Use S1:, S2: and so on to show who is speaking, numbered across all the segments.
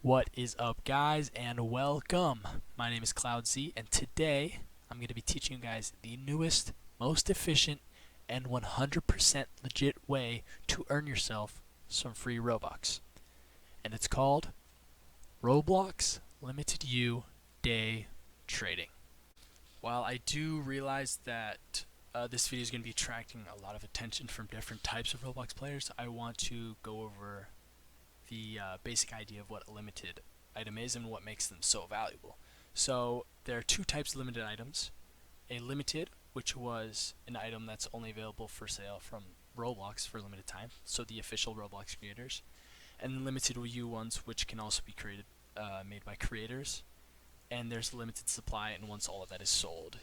S1: What is up, guys, and welcome. My name is Cloudzii, and today I'm going to be teaching you guys the newest, most efficient, and 100% legit way to earn yourself some free Robux. And it's called Roblox Limited You Day Trading. While I do realize that this video is going to be attracting a lot of attention from different types of Roblox players, I want to go over the basic idea of what a limited item is and what makes them so valuable. So there are two types of limited items. A limited, which was an item that's only available for sale from Roblox for a limited time, so the official Roblox creators, and limited U ones, which can also be made by creators, and there's a limited supply, and once all of that is sold,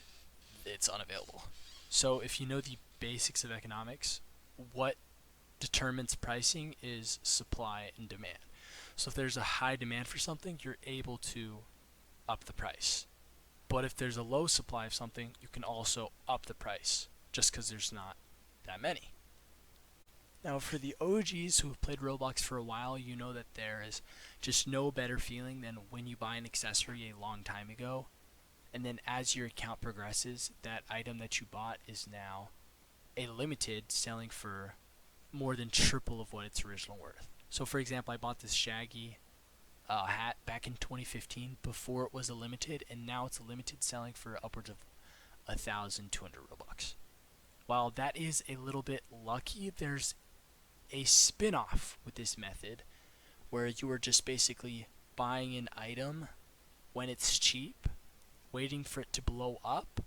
S1: it's unavailable. So if you know the basics of economics, what determines pricing is supply and demand. So if there's a high demand for something, you're able to up the price. But if there's a low supply of something, you can also up the price just because there's not that many. Now for the OGs who have played Roblox for a while, you know that there is just no better feeling than when you buy an accessory a long time ago, and then as your account progresses, that item that you bought is now a limited, selling for more than triple of what its original worth. So for example, I bought this Shaggy hat back in 2015 before it was a limited, and now it's a limited, selling for upwards of 1,200 Robux. While that is a little bit lucky, there's a spin-off with this method where you are just basically buying an item when it's cheap, waiting for it to blow up,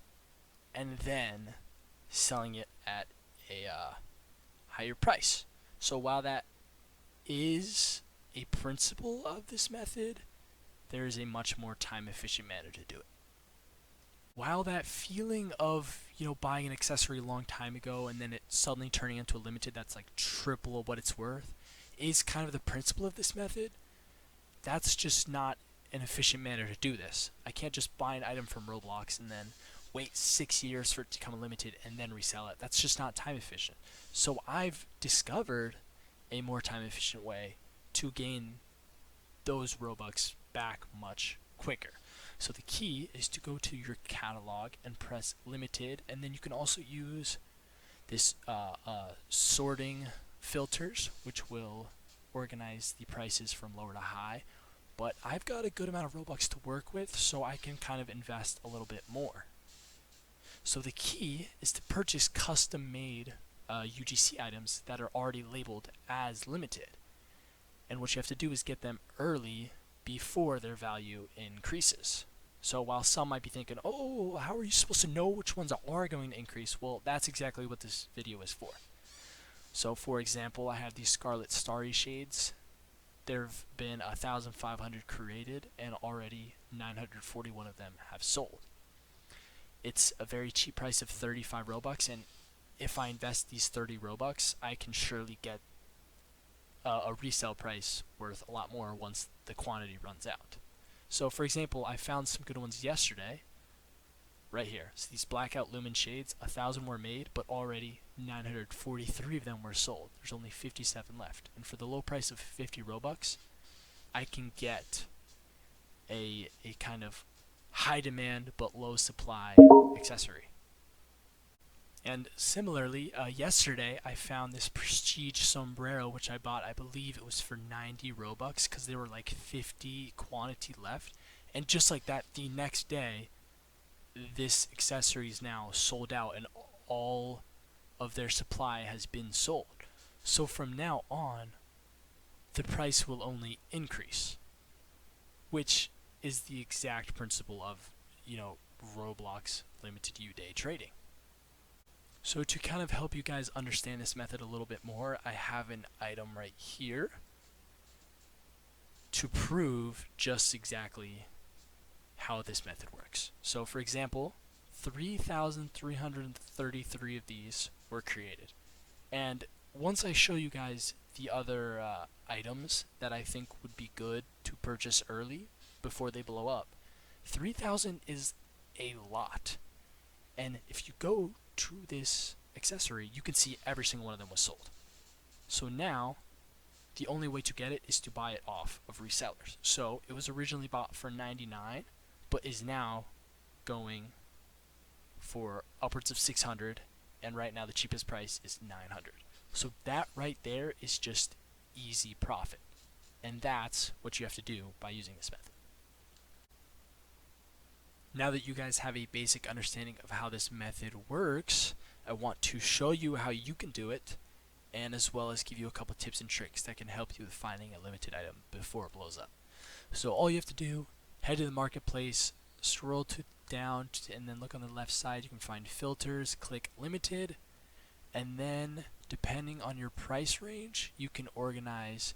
S1: and then selling it at a higher price. So while that is a principle of this method, there is a much more time efficient manner to do it. While that feeling of, buying an accessory a long time ago and then it suddenly turning into a limited that's like triple of what it's worth is kind of the principle of this method, that's just not an efficient manner to do this. I can't just buy an item from Roblox and then wait 6 years for it to become limited and then resell it. That's just not time efficient. So I've discovered a more time efficient way to gain those Robux back much quicker. So the key is to go to your catalog and press limited, and then you can also use this sorting filters, which will organize the prices from lower to high. But I've got a good amount of Robux to work with, so I can kind of invest a little bit more. So the key is to purchase custom-made UGC items that are already labeled as limited. And what you have to do is get them early before their value increases. So while some might be thinking, oh, how are you supposed to know which ones are going to increase? Well, that's exactly what this video is for. So for example, I have these Scarlet Starry Shades. There have been 1,500 created, and already 941 of them have sold. It's a very cheap price of 35 Robux, and if I invest these 30 Robux, I can surely get a resale price worth a lot more once the quantity runs out. So for example, I found some good ones yesterday, right here. So these Blackout Lumen Shades, 1,000 were made, but already 943 of them were sold. There's only 57 left. And for the low price of 50 Robux, I can get a kind of high demand but low supply accessory. And similarly, yesterday I found this Prestige Sombrero, which I bought, I believe it was for 90 Robux, because there were like 50 quantity left. And just like that, the next day, this accessory is now sold out, and all of their supply has been sold. So from now on, the price will only increase, which is the exact principle of, Roblox limited U day trading. So to kind of help you guys understand this method a little bit more, I have an item right here to prove just exactly how this method works. So for example, 3,333 of these were created. And once I show you guys the other items that I think would be good to purchase early before they blow up, 3,000 is a lot. And if you go to this accessory, you can see every single one of them was sold. So now the only way to get it is to buy it off of resellers. So it was originally bought for 99, but is now going for upwards of 600, and right now the cheapest price is 900. So that right there is just easy profit, and that's what you have to do by using this method. Now that you guys have a basic understanding of how this method works, I want to show you how you can do it, and as well as give you a couple tips and tricks that can help you with finding a limited item before it blows up. So all you have to do, head to the marketplace, scroll down, and then look on the left side. You can find filters, click limited, and then depending on your price range, you can organize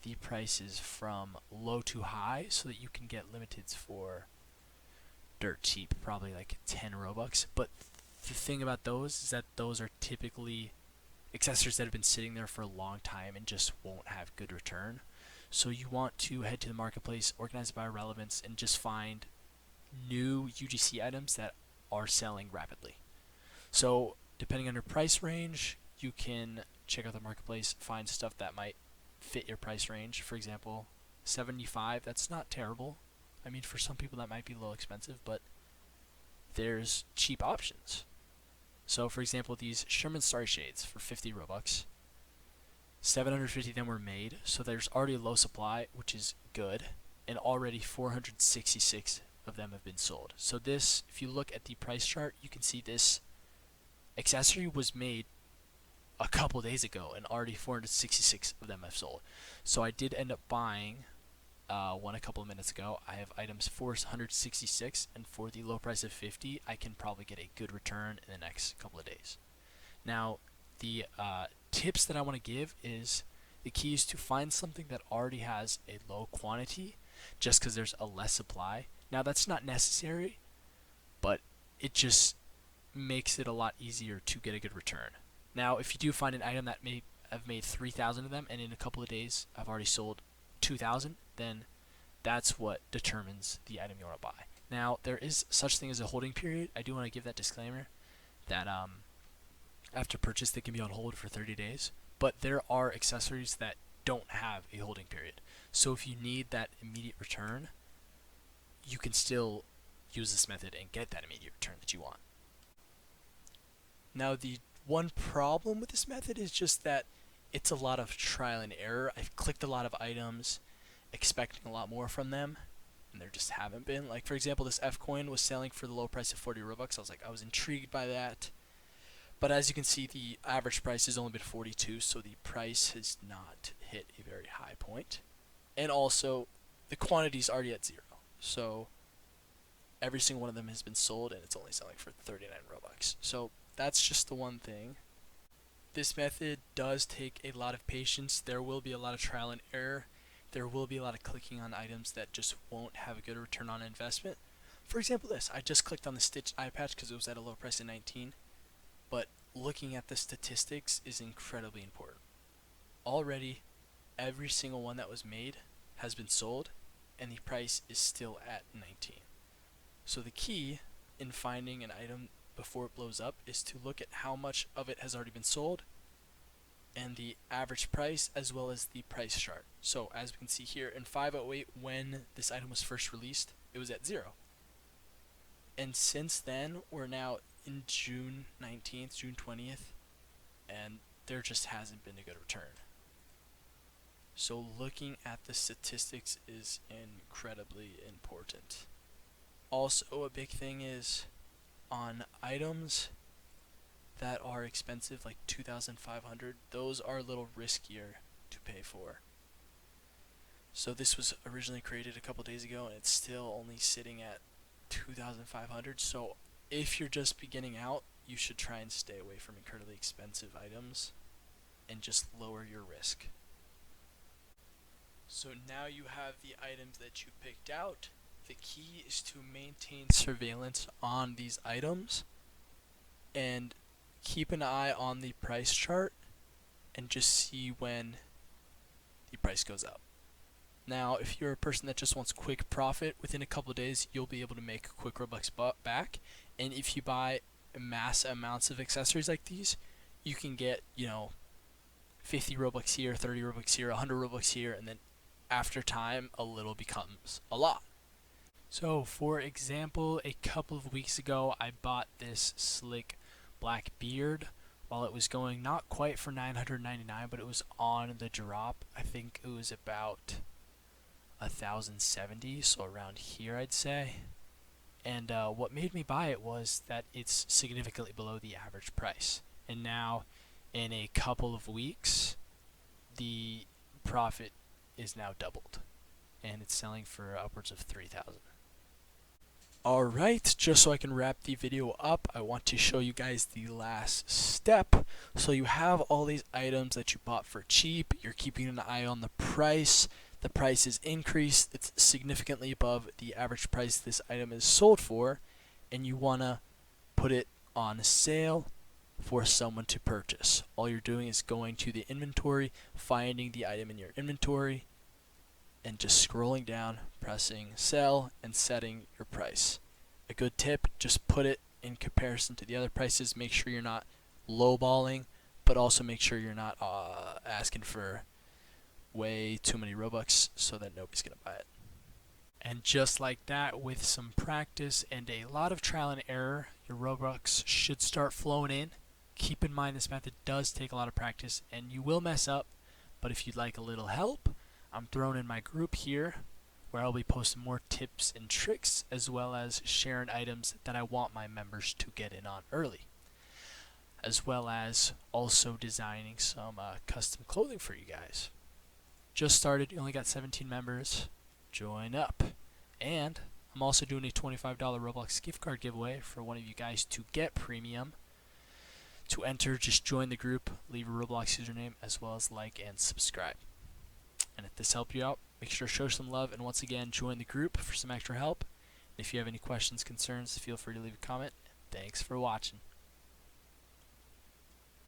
S1: the prices from low to high so that you can get limiteds for dirt cheap, probably like 10 Robux. But the thing about those is that those are typically accessories that have been sitting there for a long time and just won't have good return. So you want to head to the marketplace, organize it by relevance, and just find new UGC items that are selling rapidly. So depending on your price range, you can check out the marketplace, find stuff that might fit your price range. For example, 75, that's not terrible. I mean, for some people that might be a little expensive, but there's cheap options. So for example, these Sherman Starry Shades for 50 Robux, 750 of them were made, so there's already a low supply, which is good, and already 466 of them have been sold. So this, if you look at the price chart, you can see this accessory was made a couple days ago, and already 466 of them have sold. So I did end up buying one a couple of minutes ago. I have items 466, and for the low price of 50, I can probably get a good return in the next couple of days. Now, the tips that I want to give is the key is to find something that already has a low quantity, just because there's a less supply. Now, that's not necessary, but it just makes it a lot easier to get a good return. Now, if you do find an item that may have made 3,000 of them, and in a couple of days I've already sold 2,000, then that's what determines the item you want to buy. Now, there is such thing as a holding period. I do want to give that disclaimer that after purchase they can be on hold for 30 days, but there are accessories that don't have a holding period. So if you need that immediate return, you can still use this method and get that immediate return that you want. Now, the one problem with this method is just that it's a lot of trial and error. I've clicked a lot of items expecting a lot more from them, and there just haven't been. Like, for example, this F coin was selling for the low price of 40 Robux. I was intrigued by that. But as you can see, the average price has only been 42, so the price has not hit a very high point. And also, the quantity is already at 0. So every single one of them has been sold, and it's only selling for 39 Robux. So that's just the one thing. This method does take a lot of patience. There will be a lot of trial and error. There will be a lot of clicking on items that just won't have a good return on investment. For example, this. I just clicked on the Stitch eye patch because it was at a low price of 19. But looking at the statistics is incredibly important. Already, every single one that was made has been sold, and the price is still at 19. So the key in finding an item before it blows up is to look at how much of it has already been sold and the average price, as well as the price chart. So as we can see here, in 508, when this item was first released, it was at 0. And since then, we're now in June 19th, June 20th, and there just hasn't been a good return. So looking at the statistics is incredibly important. Also, a big thing is on items that are expensive, like 2,500, those are a little riskier to pay for. So this was originally created a couple days ago, and it's still only sitting at 2,500. So if you're just beginning out, you should try and stay away from incredibly expensive items and just lower your risk. So now you have the items that you picked out. The key is to maintain surveillance on these items and keep an eye on the price chart and just see when the price goes up. Now, if you're a person that just wants quick profit, within a couple of days you'll be able to make quick Robux back. And if you buy mass amounts of accessories like these, you can get, 50 Robux here, 30 Robux here, 100 Robux here, and then after time, a little becomes a lot. So, for example, a couple of weeks ago, I bought this slick black beard while it was going not quite for $999, but it was on the drop. I think it was about 1,070, so around here, I'd say. And what made me buy it was that it's significantly below the average price. And now, in a couple of weeks, the profit is now doubled, and it's selling for upwards of 3,000. Alright, just so I can wrap the video up, I want to show you guys the last step. So you have all these items that you bought for cheap, you're keeping an eye on the price is increased, it's significantly above the average price this item is sold for, and you want to put it on sale for someone to purchase. All you're doing is going to the inventory, finding the item in your inventory, and just scrolling down, pressing sell, and setting your price. A good tip, just put it in comparison to the other prices. Make sure you're not lowballing, but also make sure you're not asking for way too many Robux so that nobody's going to buy it. And just like that, with some practice and a lot of trial and error, your Robux should start flowing in. Keep in mind this method does take a lot of practice and you will mess up, but if you'd like a little help, I'm throwing in my group here where I'll be posting more tips and tricks as well as sharing items that I want my members to get in on early, as well as also designing some custom clothing for you guys. Just started, you only got 17 members, join up. And I'm also doing a $25 Roblox gift card giveaway for one of you guys to get premium. To enter, just join the group, leave a Roblox username, as well as like and subscribe. And if this helped you out, make sure to show some love, and once again, join the group for some extra help. And if you have any questions, concerns, feel free to leave a comment. Thanks for watching.